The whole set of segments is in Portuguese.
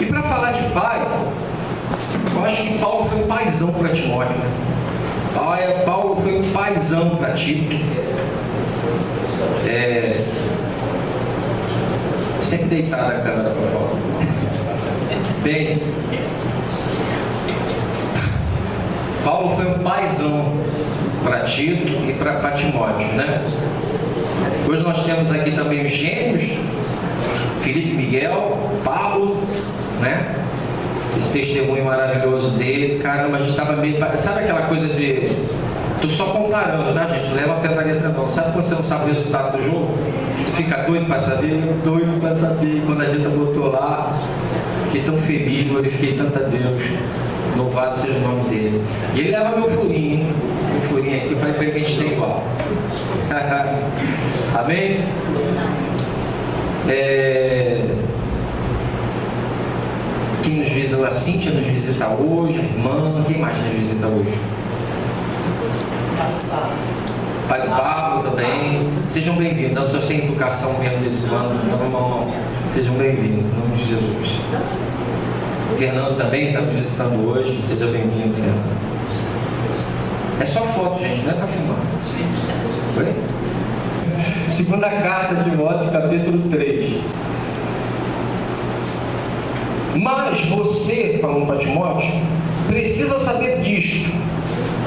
E para falar de pai, eu acho que Paulo foi um paizão para Timóteo, né? Paulo foi um paizão para Tito. Sempre deitado a câmera para fora. Bem, Paulo foi um paizão para Tito e para Timóteo, né? Hoje nós temos aqui também os gêmeos, Felipe e Miguel, Pablo, né? Esse testemunho maravilhoso dele. Caramba, a gente estava meio... Sabe aquela coisa de... Tô só comparando, tá, gente? Leva a pé da letra não. Sabe quando você não sabe o resultado do jogo? Você fica doido para saber? Doido para saber. Quando a gente botou lá, fiquei tão feliz, glorifiquei tanto a Deus. Louvado seja o nome dele. E ele leva meu furinho, hein? Meu furinho aqui, para ver que a gente tem igual. Amém? Quem nos visita? A Cíntia nos visita hoje, a irmã. Quem mais nos visita hoje? Pai do Pablo também. Sejam bem-vindos. Não só sem educação mesmo desse ano. Não. Sejam bem-vindos, em nome de Jesus. O Fernando também está nos visitando hoje. Seja bem-vindo, Fernando. É só foto, gente, não é para filmar. Oi? Segunda carta de Timóteo, capítulo 3. Mas você, falando para Timóteo, precisa saber disto.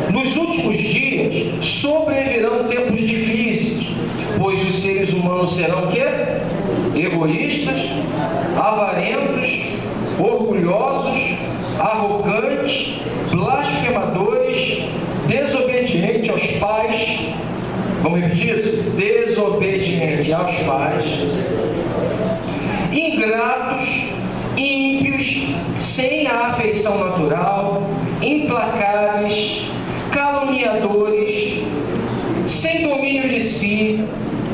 Nos últimos dias sobrevirão tempos difíceis, pois os seres humanos serão o quê? Egoístas, avarentos, orgulhosos, arrogantes, blasfemadores, desobedientes aos pais. Vamos repetir isso? Desobedientes aos pais, ingratos, ímpios, sem a afeição natural, implacáveis, caluniadores, sem domínio de si,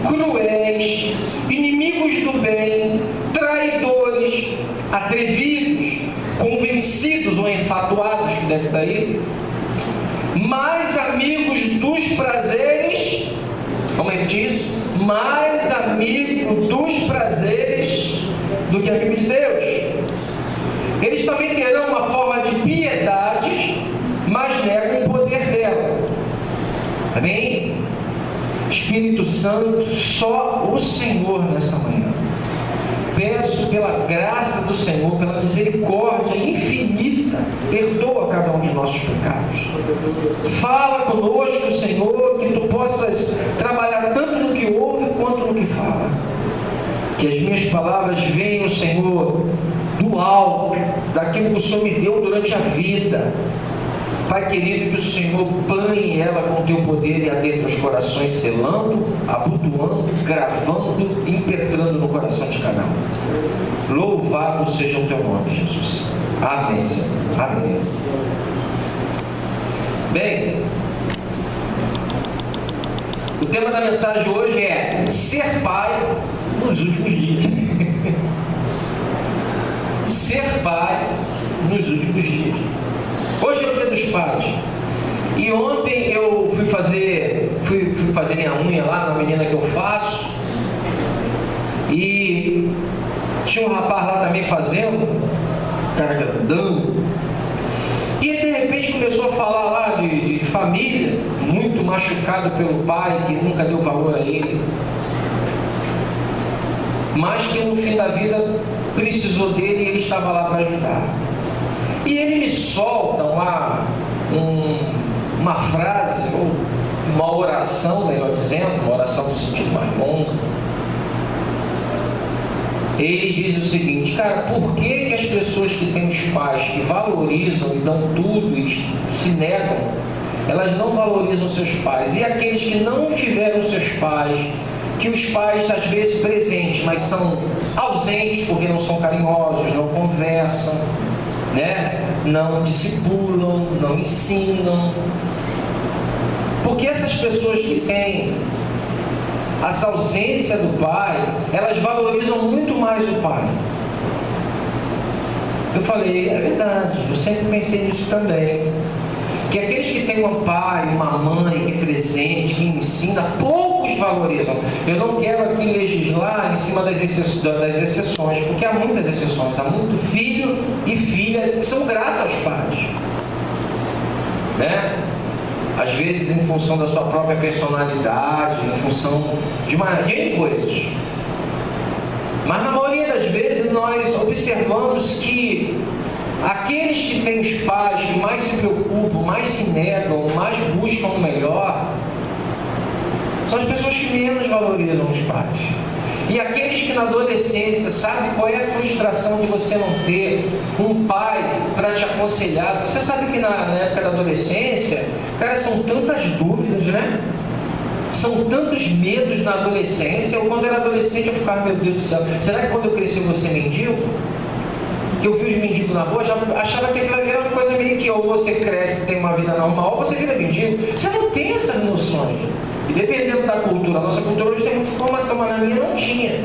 cruéis, inimigos do bem, traidores, atrevidos, convencidos ou enfatuados, que deve estar aí, mais amigos dos prazeres, vamos repetir isso? Mais amigo dos prazeres do que amigo de Deus. Eles também terão uma forma de piedade, mas negam o poder dela. Amém? Espírito Santo, só o Senhor nessa manhã. Peço pela graça do Senhor, pela misericórdia infinita, perdoa cada um de nossos pecados. Fala conosco, Senhor, que Tu possas trabalhar tanto no que ouve quanto no que fala. Que as minhas palavras venham, Senhor, do alto, daquilo que o Senhor me deu durante a vida. Pai querido, que o Senhor banhe ela com o Teu poder e adentre os corações, selando, abotoando, gravando, impetrando no coração de cada um. Louvado seja o Teu nome, Jesus. Amém, Senhor. Amém. Bem, o tema da mensagem de hoje é ser pai nos últimos dias. Ser pai nos últimos dias. Hoje é o Dia dos Pais. E ontem eu fui fazer minha unha lá na menina que eu faço. E tinha um rapaz lá também fazendo, cara grandão. E ele de repente começou a falar lá de família, muito machucado pelo pai, que nunca deu valor a ele. Mas que no fim da vida precisou dele e ele estava lá para ajudar. E ele me solta lá uma frase, ou uma oração, melhor dizendo, uma oração no sentido mais longo. Ele diz o seguinte: cara, por que as pessoas que têm os pais que valorizam e dão tudo e se negam, elas não valorizam seus pais? E aqueles que não tiveram seus pais, que os pais às vezes presentes, mas são ausentes porque não são carinhosos, não conversam, né? Não discipulam, não ensinam. Porque essas pessoas que têm essa ausência do pai, elas valorizam muito mais o pai. Eu falei, é verdade, eu sempre pensei nisso também. Que aqueles que têm um pai, uma mãe que é presente, que ensina, poucos poucos valorizam. Eu não quero aqui legislar em cima das exceções, porque há muitas exceções, há muito filho e filha que são gratos aos pais, né? Às vezes em função da sua própria personalidade, em função de uma série de coisas. Mas na maioria das vezes nós observamos que aqueles que têm os pais que mais se preocupam, mais se negam, mais buscam o melhor, são as pessoas que menos valorizam os pais. E aqueles que na adolescência, sabe qual é a frustração de você não ter um pai para te aconselhar? Você sabe que na época da adolescência, cara, são tantas dúvidas, né? São tantos medos na adolescência. Eu, quando era adolescente, eu ficava, meu Deus do céu, será que quando eu crescer eu vou ser mendigo? Que eu vi os mendigos na rua, já achava que aquilo era uma coisa meio que ou você cresce, tem uma vida normal, ou você vira mendigo. Você não tem essas noções. E dependendo da cultura, a nossa cultura hoje tem muita informação, mas na minha não tinha.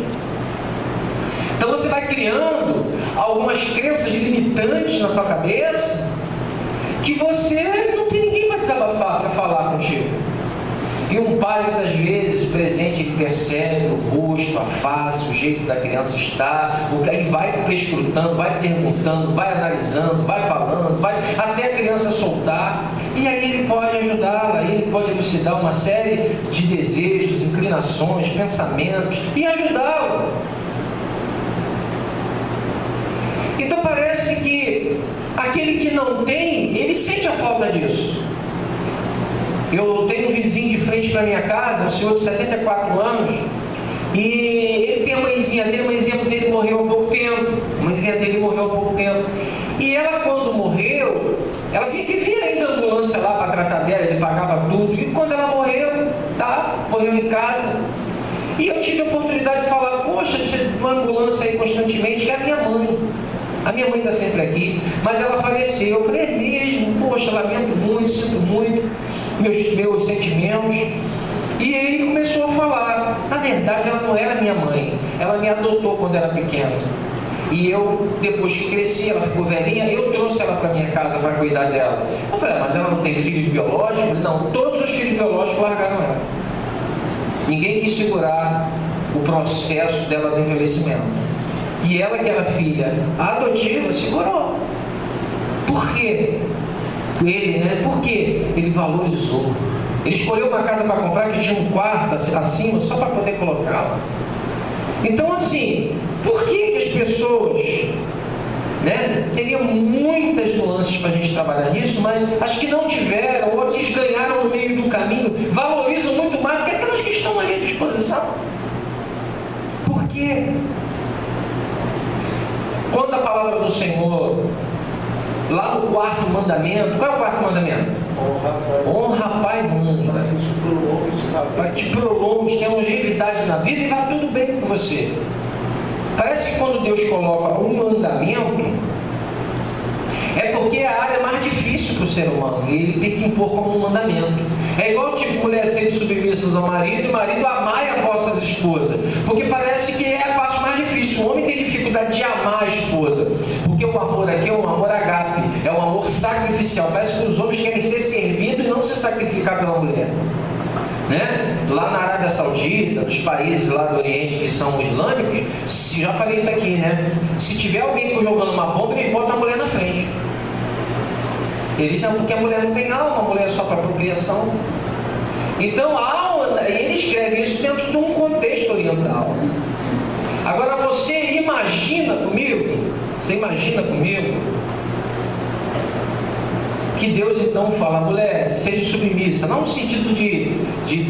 Então você vai criando algumas crenças limitantes na tua cabeça, que você não tem ninguém para desabafar, para falar contigo. E um pai, muitas vezes, presente, ele percebe o rosto, a face, o jeito da criança estar, aí vai prescrutando, vai perguntando, vai analisando, vai falando, vai até a criança soltar, e aí ele pode ajudá-la, aí ele pode elucidar uma série de desejos, inclinações, pensamentos, e ajudá-la. Então parece que aquele que não tem, ele sente a falta disso. Eu tenho um vizinho de frente para minha casa, um senhor de 74 anos, e ele tem a mãezinha dele morreu há pouco tempo. A mãezinha dele morreu há pouco tempo. E ela, quando morreu, ela vivia ainda na ambulância lá para tratar dela, ele pagava tudo. E quando ela morreu, morreu em casa. E eu tive a oportunidade de falar, poxa, uma ambulância aí constantemente, que é a minha mãe. A minha mãe está sempre aqui, mas ela faleceu. Eu falei, é mesmo? Poxa, lamento muito, sinto muito. Meus sentimentos. E ele começou a falar, na verdade ela não era minha mãe, ela me adotou quando era pequena, e eu, depois que cresci, ela ficou velhinha, eu trouxe ela para minha casa para cuidar dela. Eu falei, mas ela não tem filhos biológicos? Não, todos os filhos biológicos largaram ela. Ninguém quis segurar o processo dela do envelhecimento, e ela, que era filha adotiva, segurou. Por quê? Ele, né? Porque ele valorizou. Ele escolheu uma casa para comprar que tinha um quarto acima só para poder colocá-la. Então, assim, por que as pessoas, né? Teriam muitas nuances para a gente trabalhar nisso, mas as que não tiveram ou que ganharam no meio do caminho valorizam muito mais do que aquelas que estão ali à disposição. Por quê? Quando a palavra do Senhor, lá no quarto mandamento, qual é o quarto mandamento? Honra pai e mãe. Para que te prolongues, tenha longevidade na vida e vai tudo bem com você. Parece que quando Deus coloca um mandamento, é porque é a área mais difícil para o ser humano, e ele tem que impor como um mandamento. É igual tipo mulher sendo submissas ao marido, e marido amai as vossas esposas, porque parece que é a parte mais difícil. O homem tem dificuldade de amar a esposa, porque o amor aqui é um amor agape, é um amor sacrificial. Parece que os homens querem ser servidos e não se sacrificar pela mulher, né? Lá na Arábia Saudita, nos países lá do Oriente que são islâmicos, já falei isso aqui, né? Se tiver alguém jogando uma bomba, eles botam a mulher na frente. Porque a mulher não tem alma, a mulher é só para procriação. Então, ele escreve isso dentro de um contexto oriental. Agora, você imagina comigo que Deus então fala, mulher, seja submissa, não no sentido de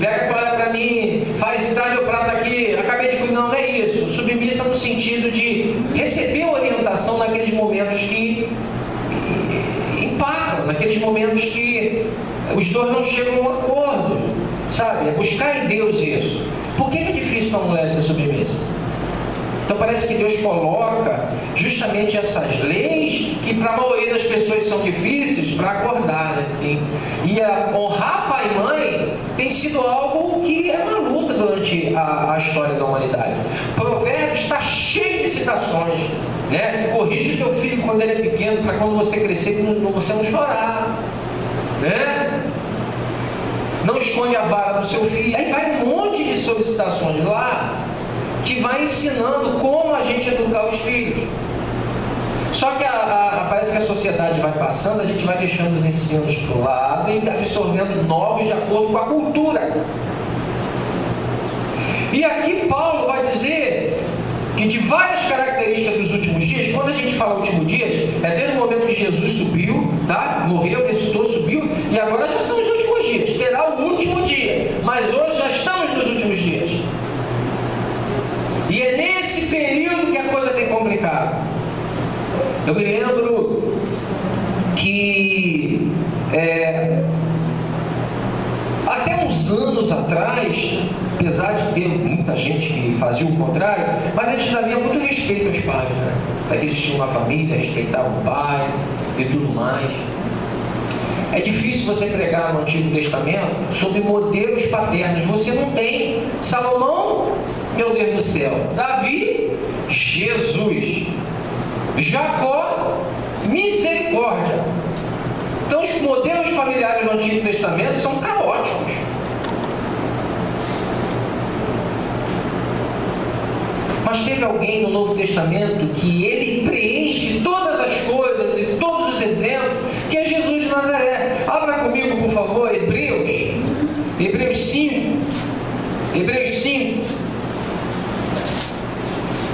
pega a toalha para mim, traz o prato aqui, acabei de cuidar, não é isso. Submissa no sentido de receber orientação naqueles momentos que impactam, naqueles momentos que os dois não chegam a um acordo, sabe? É buscar em Deus isso. Por que é difícil para a mulher ser submissa? Então parece que Deus coloca justamente essas leis que para a maioria das pessoas são difíceis para acordar, né? Assim. E honrar pai e mãe tem sido algo que é uma luta durante a história da humanidade. Provérbios está cheio de citações, né? Corrige o teu filho quando ele é pequeno, para quando você crescer você não chorar, né? não esconde a vara do seu filho. Aí vai um monte de solicitações lá que vai ensinando como a gente educar os filhos. Só que parece que a sociedade vai passando, a gente vai deixando os ensinos para o lado e absorvendo novos de acordo com a cultura. E aqui Paulo vai dizer que de várias características dos últimos dias, quando a gente fala últimos dias, é desde o momento que Jesus subiu, tá? Morreu, ressuscitou, subiu, e agora já são os últimos dias. Terá o último dia, mas hoje já estamos nos últimos dias. E é nesse período que a coisa tem complicado. Eu me lembro que até uns anos atrás, apesar de ter muita gente que fazia o contrário, mas a gente havia muito respeito aos pais, né? Eles tinham uma família, respeitavam o pai e tudo mais. É difícil você pregar no Antigo Testamento sobre modelos paternos. Você não tem Salomão, meu Deus do céu, Davi, Jesus, Jacó, misericórdia. Então os modelos familiares no Antigo Testamento são caóticos. Mas teve alguém no Novo Testamento que ele preenche todas as coisas e todos os exemplos, que é Jesus de Nazaré. Abra comigo, por favor, Hebreus 5. Hebreus 5.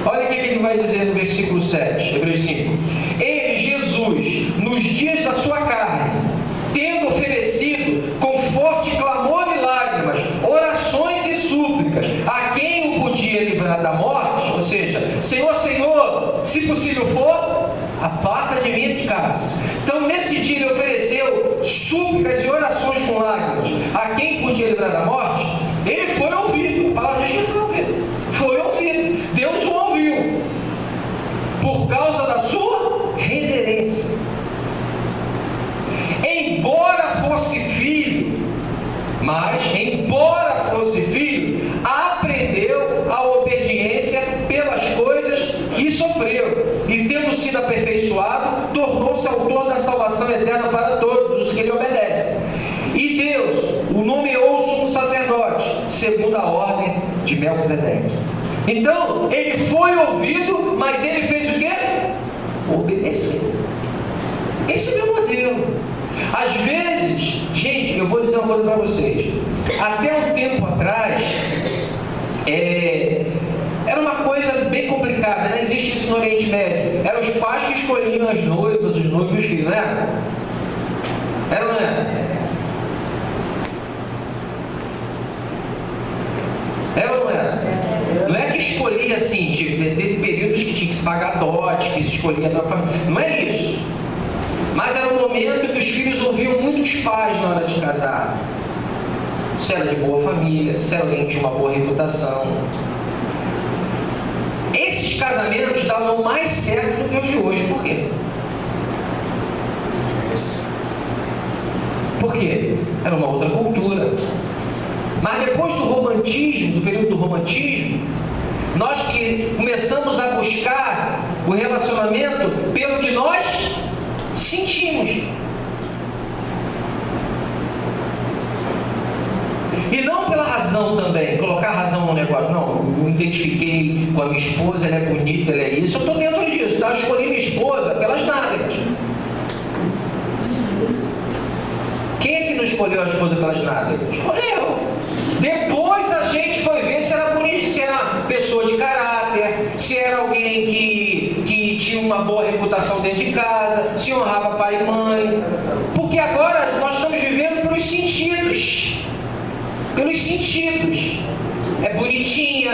Olha o que ele vai dizer no versículo 7, Hebreus 5. Ele, Jesus, nos dias da sua carne, tendo oferecido com forte clamor e lágrimas, orações e súplicas, a quem o podia livrar da morte, ou seja, Senhor, Senhor, se possível for, aparta de mim esse cálice. Então, nesse dia ele ofereceu súplicas e orações com lágrimas, a quem podia livrar da morte. Ele foi ouvido. A palavra diz que ele foi ouvido. Foi ouvido. Deus o ouviu. Por causa da sua reverência. Embora fosse filho, aprendeu a obediência pelas coisas que sofreu. E tendo sido aperfeiçoado, tornou-se autor da salvação eterna para todos os que lhe obedecem. E Deus o nomeou sumo sacerdote, segundo a ordem de Melquisedeque. Então, ele foi ouvido, mas ele fez o quê? Obedeceu. Esse é o meu modelo. Às vezes, gente, eu vou dizer uma coisa para vocês. Até um tempo atrás, era uma coisa bem complicada, não existe isso no Oriente Médio. Eram os pais que escolhiam as noivas, os noivos e os filhos, não era? Era ou não era? Era ou não era? Não é que escolhia assim, tipo, teve períodos que tinha que se pagar dote, que se escolhia da família. Não é isso. Mas era um momento que os filhos ouviam muitos pais na hora de casar. Se era de boa família, se era alguém que tinha uma boa reputação. Esses casamentos davam mais certo do que os de hoje. Por quê? Por quê? Era uma outra cultura. Mas depois do romantismo, do período do romantismo, nós que começamos a buscar o relacionamento pelo que nós sentimos. E não pela razão também, colocar razão no negócio. Não, eu me identifiquei com a minha esposa, ela é bonita, ela é isso. Eu estou dentro disso, tá? Eu escolhi minha esposa pelas nádegas. Quem é que não escolheu a esposa pelas nádegas? Escolheu. Depois a gente foi ver se era bonito, se era uma pessoa de caráter, se era alguém que tinha uma boa reputação dentro de casa, se honrava pai e mãe. Porque agora nós estamos vivendo pelos sentidos. Pelos sentidos. É bonitinha,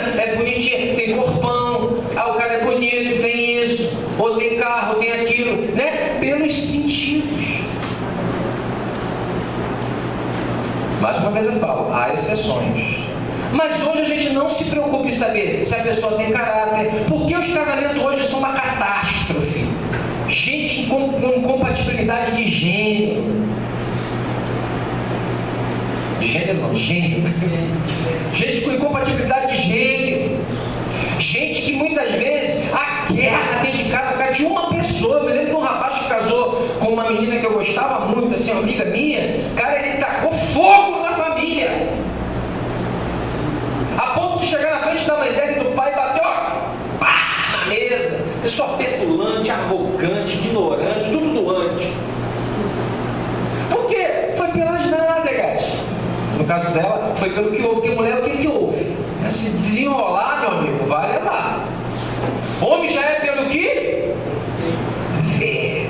tem corpão, o cara é bonito, tem isso, ou tem carro, ou tem aquilo, né? Pelos sentidos. Mais uma vez eu falo, há exceções. Mas hoje a gente não se preocupa em saber se a pessoa tem caráter, porque os casamentos hoje são uma catástrofe. Gente com incompatibilidade de gênero. De gênero não, gênero. Gente com incompatibilidade de gênero. Gente que muitas vezes a guerra dentro de casa por causa de uma pessoa. Eu me lembro de um rapaz que casou com uma menina que eu gostava muito, assim, uma amiga minha. Cara, ele tacou fogo na família. Pessoa petulante, arrogante, ignorante, tudo doante. Por quê? Foi pelas nádegas. No caso dela, foi pelo que houve. Porque mulher, o que houve? Se desenrolar, meu amigo, vai levar. Homem já é pelo que? Vê.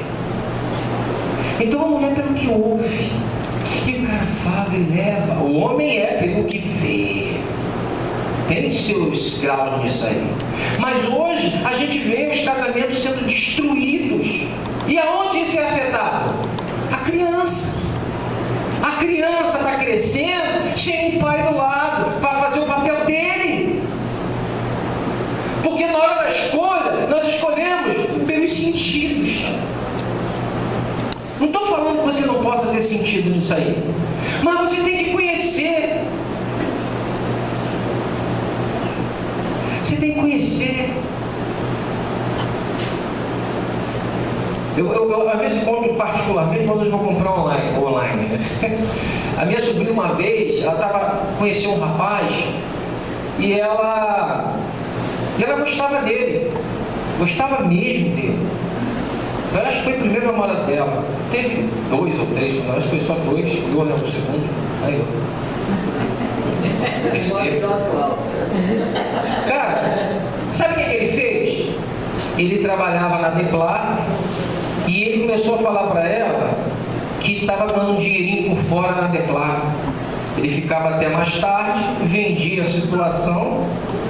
Então a mulher pelo que ouve. E o cara fala e leva. O homem é pelo que vê. Tem seus graus nisso aí. Mas hoje a gente vê os casamentos sendo destruídos. E aonde isso é afetado? A criança. A criança está crescendo sem um pai do lado para fazer o papel dele. Porque na hora da escolha, nós escolhemos pelos sentidos. Não estou falando que você não possa ter sentido nisso aí. Mas você tem que conhecer. Você tem que conhecer. Eu às vezes compro particularmente, mas hoje vou comprar online. A minha sobrinha uma vez, ela conheceu um rapaz e ela gostava dele. Gostava mesmo dele. Eu acho que foi o primeiro namorado dela. Teve 2 ou 3, acho que foi só 2, e o outro segundo. Aí cara, sabe o que ele fez? Ele trabalhava na Declar e ele começou a falar para ela que estava dando um dinheirinho por fora na Declar. Ele ficava até mais tarde, vendia a situação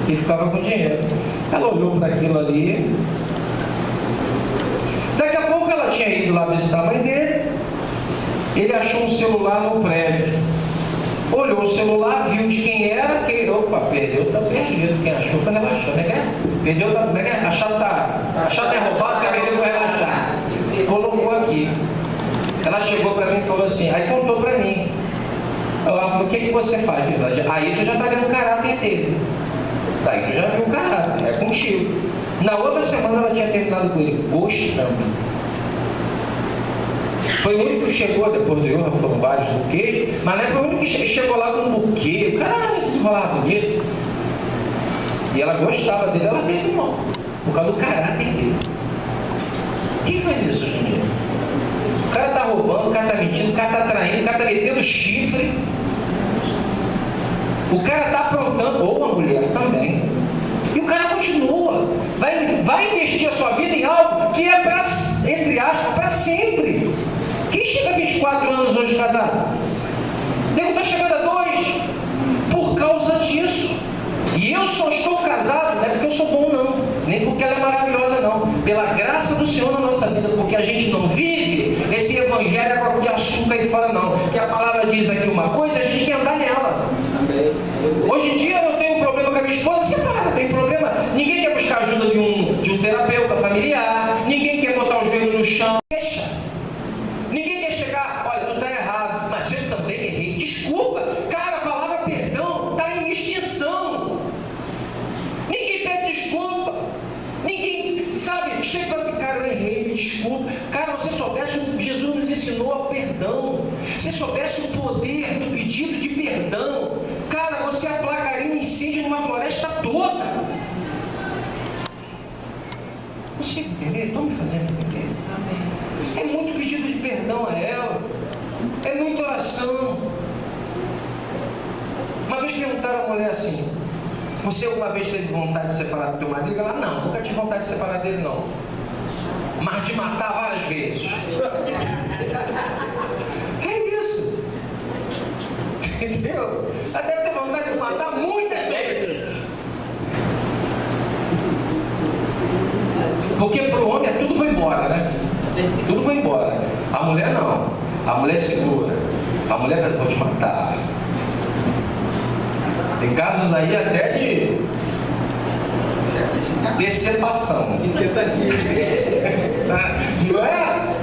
e ficava com dinheiro. Ela olhou para aquilo ali. Daqui a pouco ela tinha ido lá visitar a mãe dele. Ele achou um celular no prédio. Olhou o celular, viu de quem era, opa, perdeu, tá perdido. Quem achou foi relaxando, né? Perdeu, a chata é roubada, perdeu, vai relaxar. Colocou aqui. Ela chegou para mim e falou assim, aí contou para mim. Ela falou, o que você faz, filho? Aí tu já tá vendo o caráter dele. Daí tu já viu o caráter, é contigo. Na outra semana ela tinha terminado com ele, gostando. Foi o único que chegou, depois do Johan, foram vários buquês, mas não foi o único que chegou lá com um buquê. Caralho, que se rolava bonito. E ela gostava dele, ela terminou. Por causa do caráter dele. Quem faz isso hoje em dia? O cara tá roubando, o cara tá mentindo, o cara tá traindo, o cara tá metendo chifre. O cara tá aprontando, ou a mulher também. E o cara continua. Vai investir a sua vida em algo que é para, entre aspas, para sempre. Quem chega a 24 anos hoje casado? Nego está chegando a 2 por causa disso. E eu só estou casado, não é porque eu sou bom não, nem porque ela é maravilhosa não, pela graça do Senhor na nossa vida, porque a gente não vive esse evangelho com aquele açúcar aí fora não, porque a palavra diz aqui uma coisa, a gente quer andar nela. Hoje em dia eu não tenho problema com a minha esposa, separada, tem problema, ninguém quer buscar ajuda de um terapeuta familiar, ninguém quer botar o joelho no chão, deixa. Ninguém quer chegar, olha, tu está errado, mas eu também errei, desculpa, cara, a palavra perdão está em extinção. Ninguém pede desculpa. Ninguém, sabe, chega e fala assim, cara, eu errei, me desculpa. Cara, você soubesse o que Jesus nos ensinou a perdão. Se soubesse o poder do pedido de perdão, cara, você aplacaria um incêndio numa floresta toda. Você entender? Estão me fazendo entender? Amém. É muito pedido de perdão a ela. É muita oração. Uma vez perguntaram a mulher assim, você alguma vez teve vontade de separar do teu marido? Ela, não, nunca tive vontade de separar dele, não. Mas de matar várias vezes. É isso. Entendeu? Ela deve ter vontade de matar muitas vezes. Porque pro homem tudo foi embora, né? Tudo foi embora. A mulher não. A mulher segura. A mulher vai, vou te matar. Tem casos aí até de decepção. De tentativa. Não é?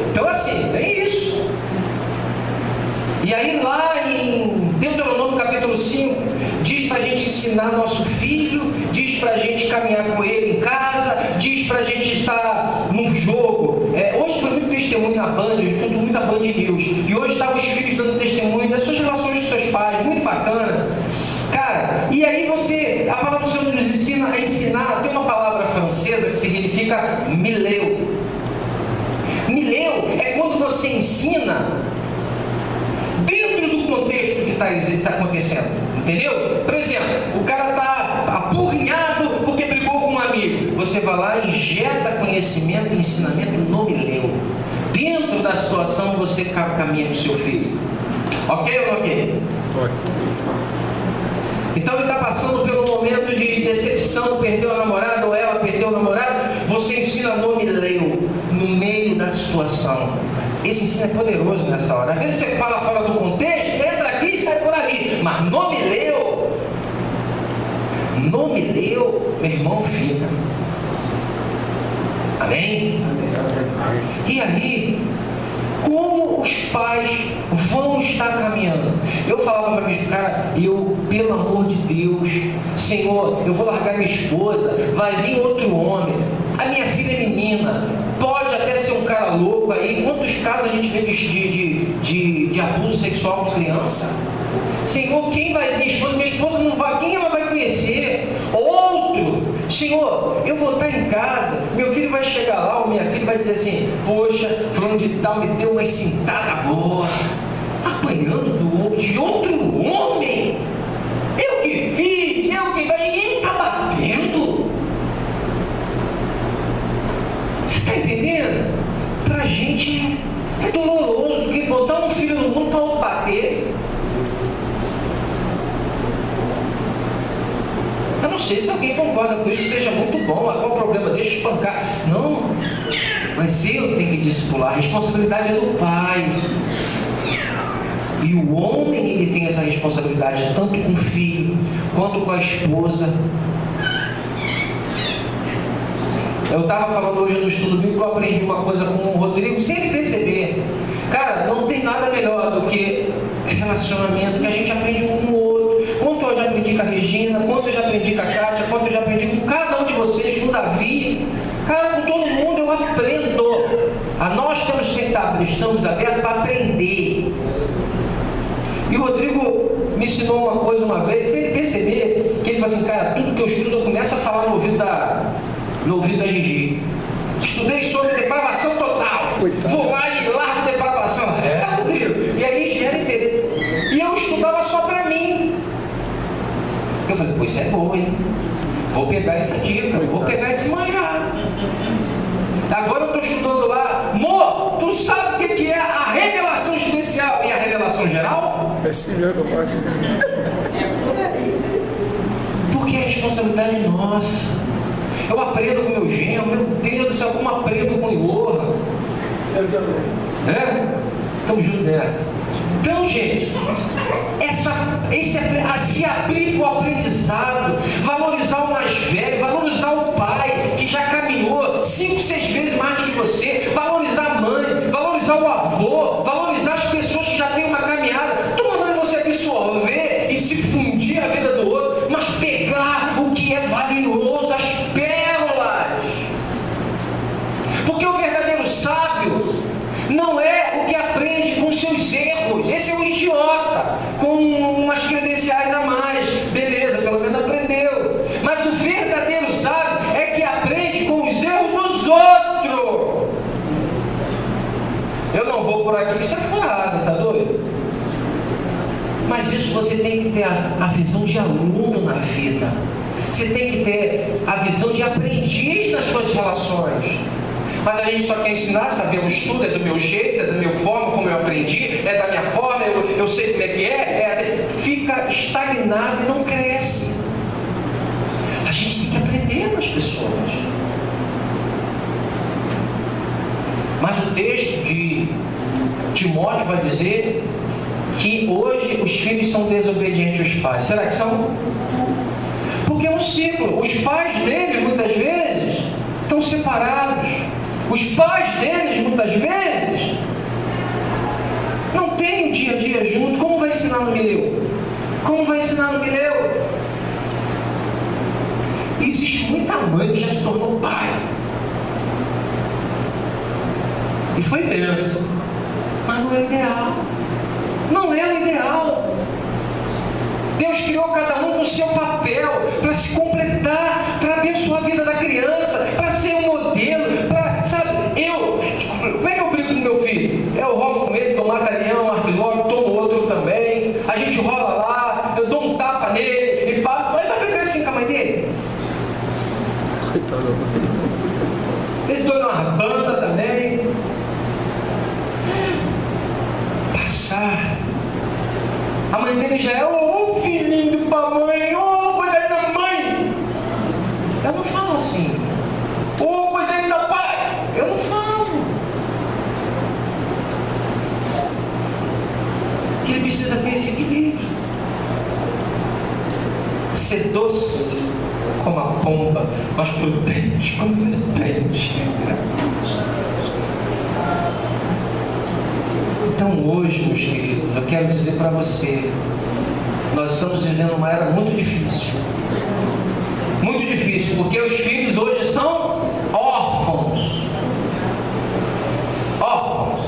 Então assim, é isso. E aí lá em Deuteronômio capítulo 5, diz pra gente ensinar nosso filho, diz pra gente caminhar com ele em casa, diz pra gente estar num jogo. Hoje foi muito testemunho na Band, eu escuto muita Band News. E hoje estavam os filhos dando testemunho das suas relações com seus pais, muito bacana. Cara, e aí a palavra do Senhor nos ensina a ensinar, tem uma palavra francesa francesa que significa mileu. Mileu é quando você ensina dentro do contexto que está acontecendo, entendeu? Por exemplo, o cara está apurrinhado porque brigou com um amigo. Você vai lá e injeta conhecimento e ensinamento no mileu. Dentro da situação você caminha com seu filho. Ok ou não ok? Então ele está passando pelo momento de decepção, perdeu a namorada ou ela perdeu o namorado. Você ensina no mileu, no meio da situação. Esse ensino é poderoso nessa hora. Às vezes você fala fora do contexto, entra aqui e sai por ali. Mas no mileu, meu irmão, fica. Amém? E aí, como os pais vão estar caminhando? Eu falava para mim, cara, pelo amor de Deus, Senhor, eu vou largar minha esposa, vai vir outro homem, a minha filha é menina, pode até ser um cara louco aí. Quantos casos a gente vê de abuso sexual com criança? Senhor, quem vai, minha esposa não vai, quem ela vai conhecer? Outro, Senhor, eu vou estar em casa, meu filho vai chegar lá, ou minha filha vai dizer assim, poxa, fulano de tal me deu uma cintada boa, apanhando de outro homem, eu que fiz, e ele está batendo. Você está entendendo? Para a gente é doloroso, porque botar um filho no mundo para outro bater. Eu não sei se alguém concorda com isso, seja muito bom, qual o problema? Deixa eu espancar. Não, mas eu tenho que discipular, a responsabilidade é do pai. E o homem, ele tem essa responsabilidade tanto com o filho, quanto com a esposa. Eu estava falando hoje no estudo bíblico, eu aprendi uma coisa com o Rodrigo, sempre perceber. Cara, não tem nada melhor do que relacionamento, que a gente aprende um com o outro. Quanto eu já aprendi com a Regina, quanto eu já aprendi com a Kátia, quanto eu já aprendi com cada um de vocês, com o Davi. Cara, com todo mundo eu aprendo. Nós estamos abertos para aprender. E o Rodrigo me ensinou uma coisa uma vez, sem perceber, que ele falou assim, cara, tudo que eu estudo eu começo a falar no ouvido da Gigi. Estudei sobre depravação total. Coitado. Vou lá e largo depravação. Rodrigo. E aí gera interesse. E eu estudava só para mim. Eu falei, pois é boa, hein? Vou pegar essa dica, vou pegar esse manjar. Agora eu estou estudando lá. Mo, tu sabe o que é a revelação especial e a revelação geral? É sim mesmo, mas... Porque é responsabilidade nossa. Eu aprendo com meu genro, meu Deus do céu, como aprendo com o Iorra. Eu também. Estamos juntos nessa. Então, gente, se abrir para o aprendizado, valorizar o mais velho, valorizar o pai, que já caminhou 5, 6 vezes mais que você, valorizar a mãe, valorizar o avô, valorizar as pessoas que já têm uma caminhada. Estou mandando você absorver e se fundir a vida do outro, mas pegar o que é valioso, as pérolas. Porque o verdadeiro sábio não é o que aprende com seus erros. Esse é um idiota com umas credenciais a mais. Beleza, pelo menos aprendeu. Mas o verdadeiro sábio é que aprende com os erros dos outros. Eu não vou por aqui, isso é furado, tá doido? Mas isso você tem que ter a visão de aluno na vida. Você tem que ter a visão de aprendiz nas suas relações. Mas a gente só quer ensinar, saber o estudo, é do meu jeito, é da minha forma, como eu aprendi, é da minha forma, eu sei como é que fica estagnado e não cresce. A gente tem que aprender com as pessoas. Mas o texto de Timóteo vai dizer que hoje os filhos são desobedientes aos pais. Será que são? Porque é um ciclo. Os pais deles, muitas vezes, estão separados. Os pais deles, muitas vezes, não têm o dia a dia junto. Como vai ensinar no mileu? Como vai ensinar no mileu? Existe muita mãe que já se tornou pai. E foi bênção. Mas não é o ideal. Não é o ideal. Deus criou cada um com o seu papel para se completar, para abençoar a vida da criança, para ser um modelo, para, sabe, como é que eu brinco com meu filho? Eu rolo com ele, dou um matarião, arquilógico, tomo outro também, a gente rola lá, eu dou um tapa nele, ele passa, ele vai brincar assim com a mãe dele. Coitado. Eles dão uma banda também. Passar. A mãe dele já é, ô filhinho do papai, ô coisa da mãe. Eu não falo assim. Ô coisa da pai. Eu não falo. E ele precisa ter esse equilíbrio. Ser doce como a pomba, mas prudente como serpente. Então hoje, meus queridos, eu quero dizer para você, nós estamos vivendo uma era muito difícil. Muito difícil, porque os filhos hoje são órfãos. Órfãos.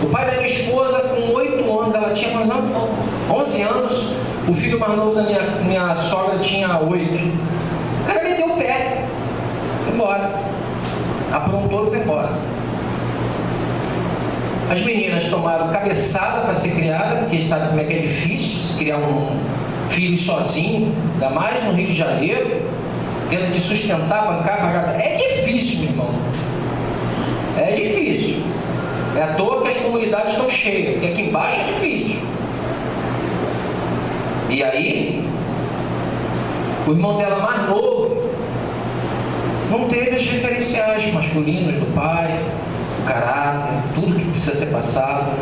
O pai da minha esposa, com 8 anos, ela tinha quantos anos? 11 anos. O filho mais novo da minha sogra tinha 8. O cara vendeu o pé. Foi embora. Aprontou e foi embora. As meninas tomaram cabeçada para ser criada, porque sabe como é que é difícil se criar um filho sozinho, ainda mais no Rio de Janeiro, tendo que sustentar, bancar, pagar. É difícil, meu irmão. É difícil. É à toa que as comunidades estão cheias, porque aqui embaixo é difícil. E aí, o irmão dela mais novo não teve os referenciais masculinos do pai, o caráter, tudo que precisa ser passado.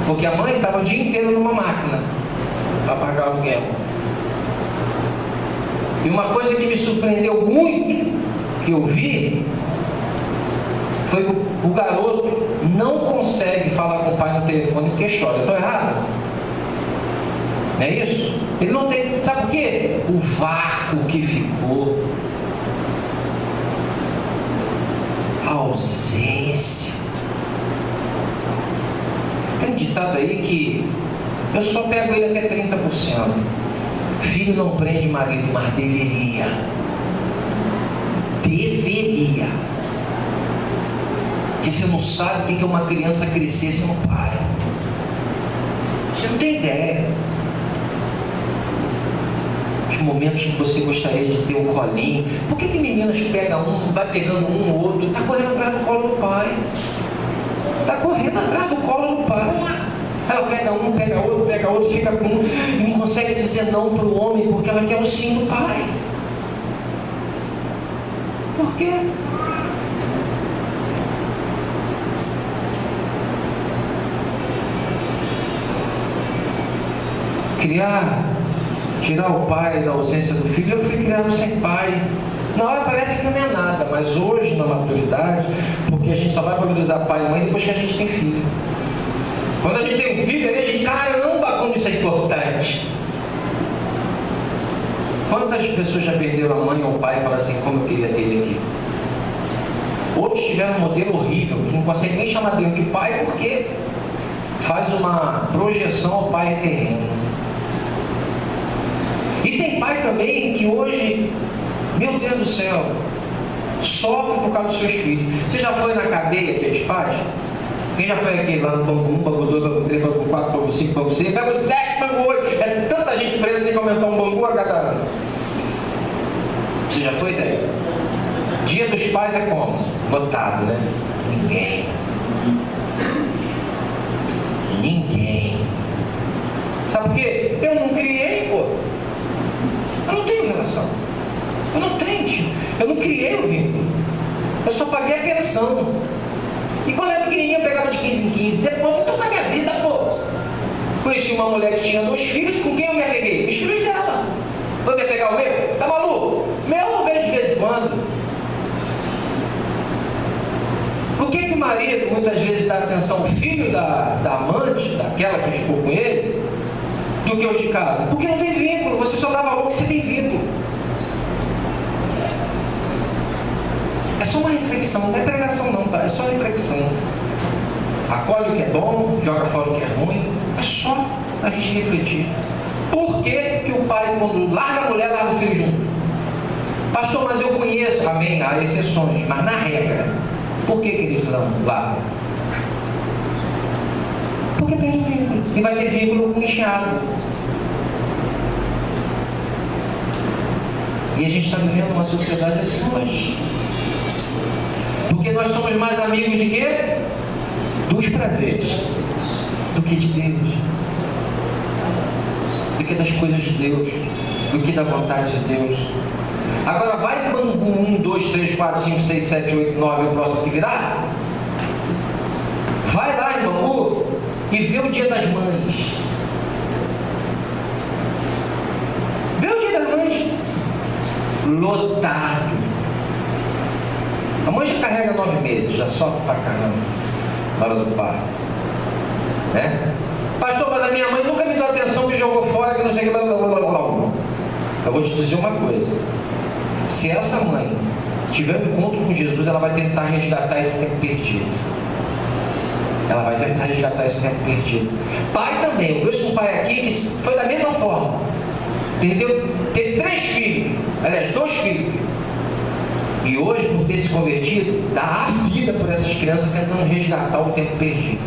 Porque a mãe estava o dia inteiro numa máquina para pagar o aluguel. E uma coisa que me surpreendeu muito, que eu vi, foi que o garoto não consegue falar com o pai no telefone porque chora. Eu estou errado? Não é isso? Ele não tem. Sabe por quê? O vácuo que ficou. A ausência. Tem um ditado aí que eu só pego ele até 30%. Filho não prende marido, mas deveria. Deveria. Porque você não sabe o que é uma criança crescer sem um pai. Você não tem ideia. Os momentos que você gostaria de ter um colinho. Por que meninas pegam um, vai pegando um ou outro? Está correndo atrás do colo do pai. Está correndo atrás do colo do pai. Ela pega um, pega outro, fica com um e não consegue dizer não para o homem porque ela quer o sim do pai. Por quê? Tirar o pai da ausência do filho, eu fui criado sem pai. Na hora parece que não é nada, mas hoje, na maturidade, porque a gente só vai valorizar pai e mãe depois que a gente tem filho. Quando a gente tem um filho, a gente, caramba, como isso é importante. Quantas pessoas já perderam a mãe ou o pai e falaram assim, como eu queria ter ele aqui? Outros tiveram um modelo horrível, que não consegue nem chamar Deus de pai, porque faz uma projeção ao pai terreno. E tem pai também que hoje, meu Deus do céu, sofre por causa dos seus filhos. Você já foi na cadeia pelos pais? Quem já foi aqui lá no banco 1, banco 2, banco 3, banco 4, banco 5, banco 6, banco 7, banco 8? É tanta gente presa, tem que aumentar um banco a cada ano. Você já foi daí? Dia dos pais é como? Lotado, né? Ninguém. Sabe por quê? Eu não criei, pô. Eu não tenho relação. Eu não tenho. Eu não criei o vínculo. Eu só paguei a pensão. E quando era pequenininha, eu pegava de 15 em 15. Depois eu tô com a minha vida, pô. Conheci uma mulher que tinha 2 filhos. Com quem eu me apeguei? Os filhos dela. Vou me pegar o meu? Tá maluco? Meu eu vejo de vez em quando. Por que o marido muitas vezes dá atenção ao filho da amante, daquela que ficou com ele, do que os de casa? Porque não tem vínculo. Você só dá valor que você tem vínculo. É só uma reflexão, não é pregação não, tá? É só reflexão. Acolhe o que é bom, joga fora o que é ruim. É só a gente refletir. Por que o pai, quando larga a mulher, larga o filho junto? Pastor, mas eu conheço, amém, há exceções, mas na regra, por que eles largam? Porque perde o vínculo, e vai ter vínculo com o enxergo. E a gente está vivendo uma sociedade assim hoje. Porque nós somos mais amigos de quê? Dos prazeres, do que de Deus, do que das coisas de Deus, do que da vontade de Deus. Agora vai em Bangu 1, 2, 3, 4, 5, 6, 7, 8, 9, o próximo que virá. Vai lá em Bangu e vê o Dia das Mães. Vê o Dia das Mães. Lotado. A mãe já carrega 9 meses, já sofre pra caramba na hora do parto. Né? Pastor, mas a minha mãe nunca me deu atenção, me jogou fora, que não sei o que. Eu vou te dizer uma coisa. Se essa mãe tiver um encontro com Jesus, ela vai tentar resgatar esse tempo perdido. Ela vai tentar resgatar esse tempo perdido. Pai também. Eu conheço um pai aqui que foi da mesma forma. Teve 3 filhos. Aliás, 2 filhos. E hoje, por ter se convertido, dá a vida por essas crianças tentando resgatar o tempo perdido.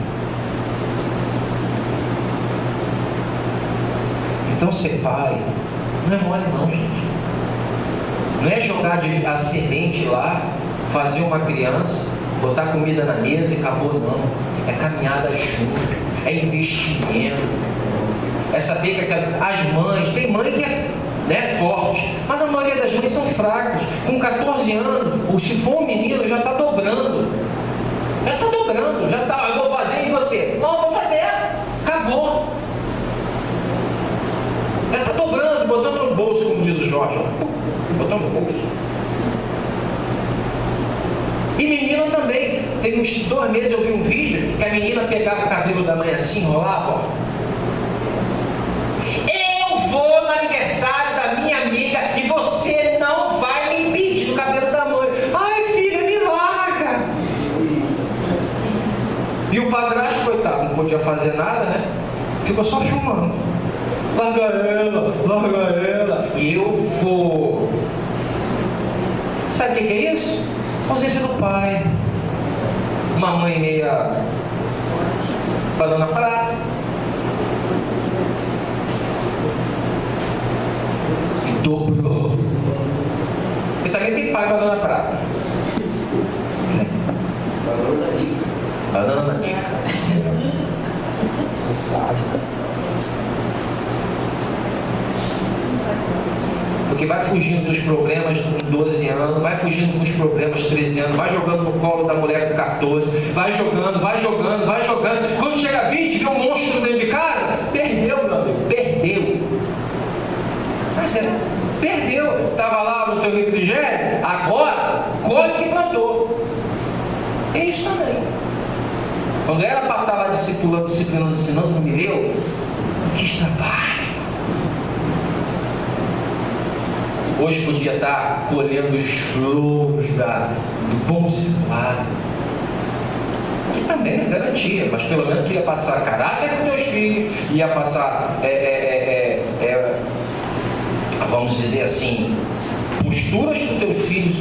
Então, ser pai não é mole não, gente. Não é jogar a semente lá, fazer uma criança, botar comida na mesa e acabou, não. É caminhada junto, é investimento. É saber que as mães, tem mãe que é, né, forte, mas a maioria das mães são fracas. Com 14 anos, ou se for um menino, já está dobrando. Já está dobrando, já está, eu vou fazer e você? Não, eu vou fazer. Acabou. Já está dobrando, botando no bolso, como diz o Jorge. Botando no bolso. E menina também. Tem uns 2 meses eu vi um vídeo que a menina pegava o cabelo da mãe assim, enrolava, ó. Eu vou no aniversário da minha amiga e você não vai me impedir do cabelo da mãe. Ai, filha, me larga. E o padrasto, coitado, não podia fazer nada, né? Ficou só filmando. Larga ela, larga ela. E eu vou. Sabe o que é isso? Ausência do pai. Uma mãe meia banana prata. E dobrou. E também tem pai banana prata. Banana nica. Porque vai fugindo dos problemas com 12 anos, vai fugindo com os problemas com 13 anos, vai jogando no colo da mulher com 14, vai jogando, vai jogando, vai jogando. Quando chega a 20, vê um monstro dentro de casa, perdeu, meu amigo, perdeu. Mas perdeu. Estava lá no teu refrigério, agora, colhe que plantou. É isso também. Quando era para estar lá discipulando, ensinando, não me deu, quis trabalho. Hoje podia estar colhendo os frutos do bom discipulado. Que também é garantia, mas pelo menos tu ia passar caráter com teus filhos, ia passar, vamos dizer assim, posturas com teus filhos,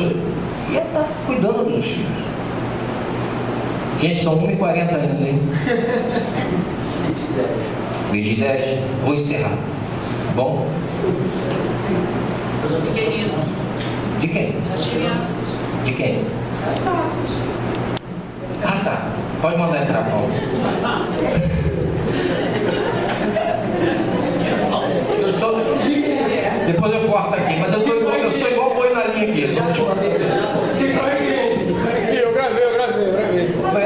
ia estar cuidando dos filhos. Gente, são 1h40 anos, hein? 20h10. Vou encerrar. Tá bom? De quem? Das crianças. De quem? Das nossas. Ah, tá. Pode mandar entrar, Paulo. Eu sou... Depois eu corto aqui, mas eu sou igual boi na linha aqui. Eu gravei.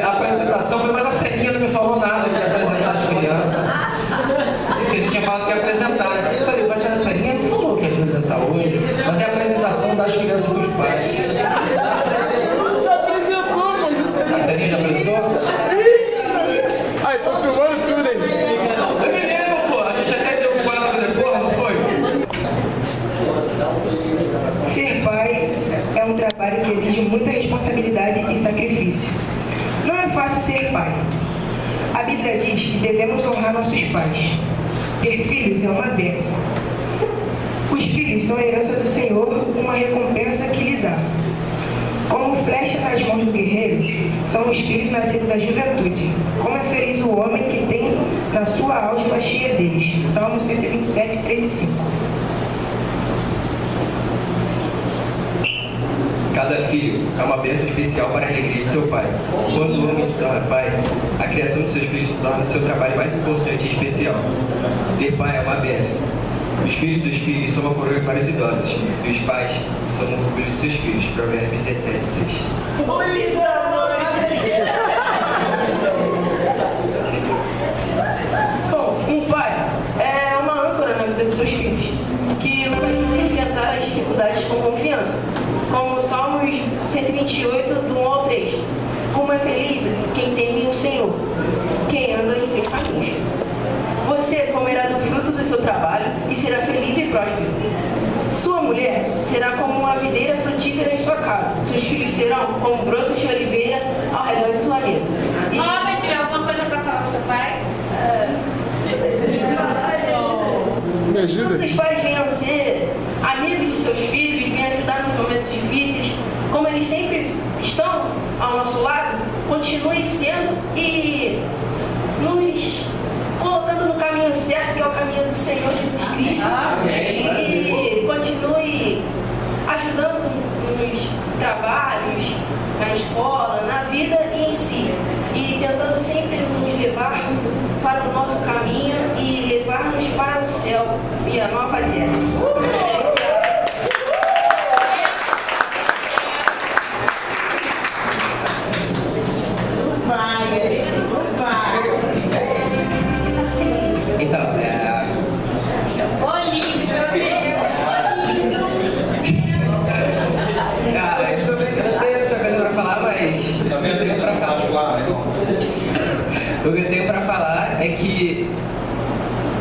A apresentação foi, mas a Celinha não me falou nada de apresentar as crianças. Vocês tinham falado que ia apresentar, né? Eu falei, mas a Celinha não falou que ia apresentar hoje, mas é a apresentação das crianças dos pais. Apresentou, pô, isso aí. A Celinha já apresentou? Ai, tô filmando tudo aí. Eu me lembro, pô. A gente até deu um quadro depois, não foi? Ser pai é um trabalho que exige muita responsabilidade e sacrifício. Não é fácil ser pai. A Bíblia diz que devemos honrar nossos pais. Ter filhos é uma bênção. Os filhos são a herança do Senhor, uma recompensa que lhe dá. Como flecha nas mãos do guerreiro, são os filhos nascidos da juventude. Como é feliz o homem que tem na sua alma cheia deles. Salmo 127, 3 e 5. Cada filho é uma bênção especial para a alegria de seu pai. Quando o homem se torna pai, a criação de seus filhos se torna seu trabalho mais importante e especial. Ter pai é uma bênção. Os filhos dos filhos são uma coroa para os idosos, e os pais são um orgulho de seus filhos. Provérbios 17, 6. Bom, um pai é uma âncora na vida de seus filhos, que os ajuda a enfrentar as dificuldades com confiança, como Salmos 128, do 1 ao 3. Como é feliz quem teme o Senhor, quem anda em seus caminhos. Você comerá do fruto do seu trabalho e será feliz e próspero. Sua mulher será como uma videira frutífera em sua casa. Seus filhos serão como brotos de oliveira ao redor de sua mesa. Homem, tiver alguma coisa para falar com seu pai? Me ajuda. Todos os pais venham ser amigos de seus filhos, venham ajudar nos momentos difíceis. Como eles sempre estão ao nosso lado, continue sendo e nos colocando no caminho certo, que é o caminho do Senhor Jesus Cristo. Amém. E continue ajudando nos trabalhos, na escola, na vida e em si. E tentando sempre nos levar para o nosso caminho e levar-nos para o céu e a nova terra. Então, Ô, lindo, meu Deus! cara, eu não tenho muita coisa pra falar, mas o que eu tenho pra falar é que,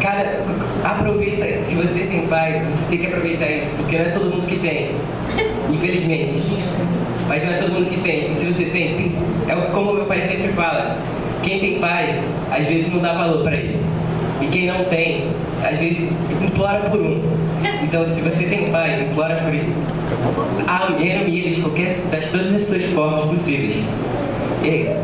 cara, aproveita, se você tem pai, você tem que aproveitar isso, porque não é todo mundo que tem, infelizmente. Mas não é todo mundo que tem. E se você tem, é como meu pai sempre fala, quem tem pai, às vezes não dá valor pra ele. E quem não tem, às vezes implora por um. Então, se você tem pai, implora por ele. Ame ele de todas as suas formas possíveis. E é isso.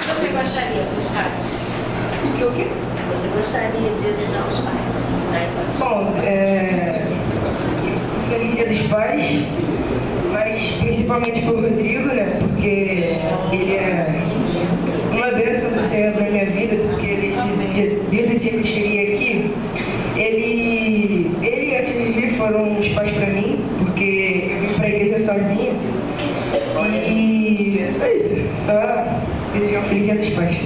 Você gostaria dos pais? O quê? Você gostaria de desejar os pais? Bom, feliz Dia dos Pais, mas principalmente pro Rodrigo, né? Porque ele é uma bênção do Senhor na minha vida, porque ele, desde o dia que eu cheguei aqui, ele e a tia Vivi foram os pais pra mim, porque eu vim pra igreja sozinho. E é só isso, só desejar um feliz Dia dos Pais.